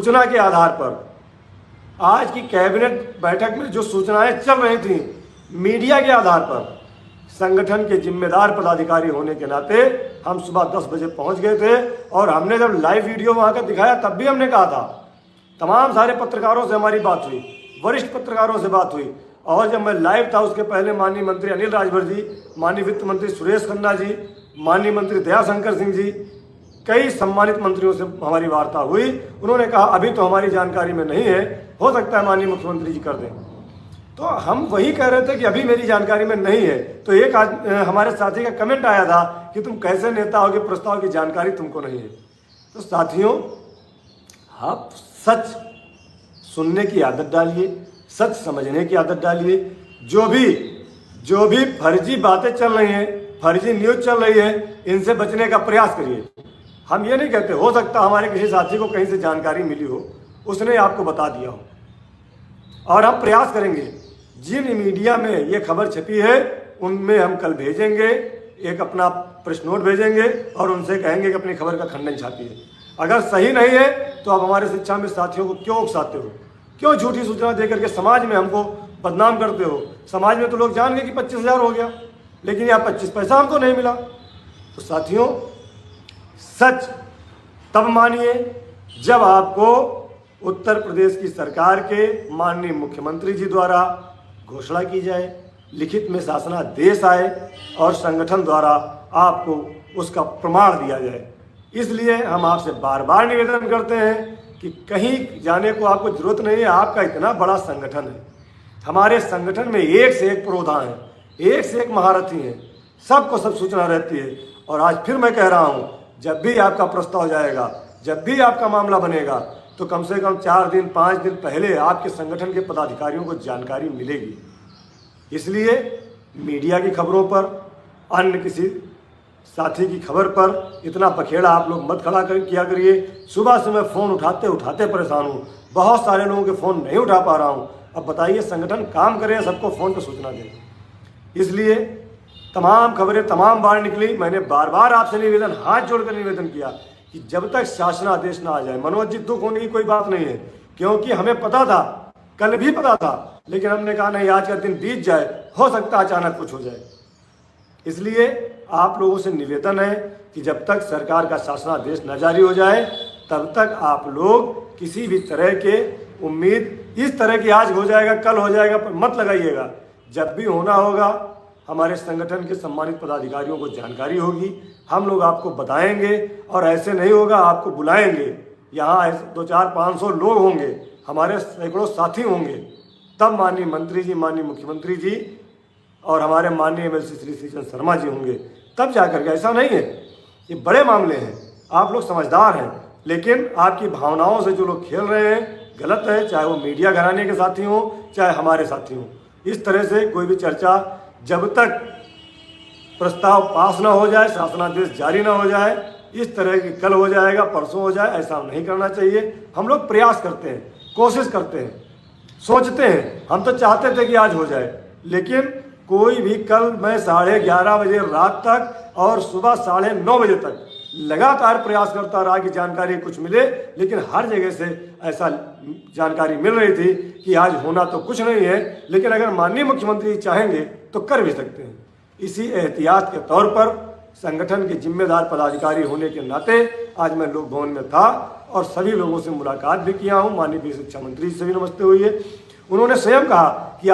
सूचना के आधार पर आज की कैबिनेट बैठक में जो सूचनाएं चल रही थी मीडिया के आधार पर, संगठन के जिम्मेदार पदाधिकारी होने के नाते हम सुबह 10 बजे पहुंच गए थे। और हमने जब लाइव वीडियो वहां का दिखाया तब भी हमने कहा था, तमाम सारे पत्रकारों से हमारी बात हुई, वरिष्ठ पत्रकारों से बात हुई। और जब मैं लाइव था उसके पहले माननीय मंत्री अनिल राजभर जी, माननीय वित्त मंत्री सुरेश खन्ना जी, माननीय मंत्री दयाशंकर सिंह जी, कई सम्मानित मंत्रियों से हमारी वार्ता हुई। उन्होंने कहा अभी तो हमारी जानकारी में नहीं है, हो सकता है माननीय मुख्यमंत्री जी कर दें। तो हम वही कह रहे थे कि अभी मेरी जानकारी में नहीं है। तो एक आज हमारे साथी का कमेंट आया था कि तुम कैसे नेता हो कि प्रस्ताव की जानकारी तुमको नहीं है। तो साथियों, आप सच सुनने की आदत डालिए, सच समझने की आदत डालिए। जो भी फर्जी बातें चल रही हैं, फर्जी न्यूज़ चल रही है, इनसे बचने का प्रयास करिए। हम ये नहीं कहते, हो सकता हमारे किसी साथी को कहीं से जानकारी मिली हो, उसने आपको बता दिया हो। और हम प्रयास करेंगे, जिन मीडिया में ये खबर छपी है उनमें हम कल भेजेंगे, एक अपना प्रेस नोट भेजेंगे और उनसे कहेंगे कि अपनी खबर का खंडन छापिए। अगर सही नहीं है तो आप हमारे शिक्षा में साथियों को क्यों उकसाते हो, क्यों झूठी सूचना देकर के समाज में हमको बदनाम करते हो। समाज में तो लोग जान गए कि 25,000 हो गया, लेकिन यहाँ 25 पैसा हमको नहीं मिला। तो साथियों, सच तब मानिए जब आपको उत्तर प्रदेश की सरकार के माननीय मुख्यमंत्री जी द्वारा घोषणा की जाए, लिखित में शासनादेश आए और संगठन द्वारा आपको उसका प्रमाण दिया जाए। इसलिए हम आपसे बार बार निवेदन करते हैं कि कहीं जाने को आपको जरूरत नहीं है। आपका इतना बड़ा संगठन है, हमारे संगठन में एक से एक प्रोधान है, एक से एक महारथी हैं, सबको सब सूचना रहती है। और आज फिर मैं कह रहा हूँ, जब भी आपका प्रस्ताव जाएगा, जब भी आपका मामला बनेगा, तो कम से कम 4 दिन 5 दिन पहले आपके संगठन के पदाधिकारियों को जानकारी मिलेगी। इसलिए मीडिया की खबरों पर, अन्य किसी साथी की खबर पर इतना बखेड़ा आप लोग मत खड़ा किया करिए। सुबह से मैं फ़ोन उठाते उठाते परेशान हूँ, बहुत सारे लोगों के फ़ोन नहीं उठा पा रहा हूँ। अब बताइए, संगठन काम करे, सबको फ़ोन पर सूचना दे। इसलिए तमाम खबरें तमाम बार निकली। मैंने बार बार आपसे निवेदन, हाथ जोड़कर निवेदन किया कि जब तक शासनादेश ना आ जाए, मनोज जी दुख होने की कोई बात नहीं है, क्योंकि हमें पता था, कल भी पता था, लेकिन हमने कहा नहीं, आज का दिन बीत जाए, हो सकता है अचानक कुछ हो जाए। इसलिए आप लोगों से निवेदन है कि जब तक सरकार का शासनादेश न जारी हो जाए, तब तक आप लोग किसी भी तरह के उम्मीद इस तरह की आज हो जाएगा कल हो जाएगा मत लगाइएगा। जब भी होना होगा, हमारे संगठन के सम्मानित पदाधिकारियों को जानकारी होगी, हम लोग आपको बताएंगे। और ऐसे नहीं होगा, आपको बुलाएंगे, यहाँ 2 4 500 लोग होंगे, हमारे सैकड़ों साथी होंगे, तब माननीय मंत्री जी, माननीय मुख्यमंत्री जी और हमारे माननीय MLC श्री श्रीचंद शर्मा जी होंगे, तब जाकर के। ऐसा नहीं है, ये बड़े मामले हैं, आप लोग समझदार हैं, लेकिन आपकी भावनाओं से जो लोग खेल रहे हैं गलत है, चाहे वो मीडिया घराने के साथी हों, चाहे हमारे साथी हों। इस तरह से कोई भी चर्चा, जब तक प्रस्ताव पास ना हो जाए, शासनादेश जारी ना हो जाए, इस तरह की कल हो जाएगा परसों हो जाए, ऐसा नहीं करना चाहिए। हम लोग प्रयास करते हैं, कोशिश करते हैं, सोचते हैं, हम तो चाहते थे कि आज हो जाए, लेकिन कोई भी कल मैं 11:30 बजे रात तक और सुबह 9:30 बजे तक लगातार प्रयास करता रहा कि जानकारी कुछ मिले, लेकिन हर जगह से ऐसा जानकारी मिल रही थी कि आज होना तो कुछ नहीं है, लेकिन अगर माननीय मुख्यमंत्री चाहेंगे तो कर भी सकते हैं। इसी एहतियात के तौर पर संगठन के जिम्मेदार पदाधिकारी होने के नाते आज मैं लोक भवन में था और सभी लोगों से मुलाकात भी किया हूँ। माननीय शिक्षा मंत्री से भी नमस्ते हुई है। उन्होंने स्वयं कहा कि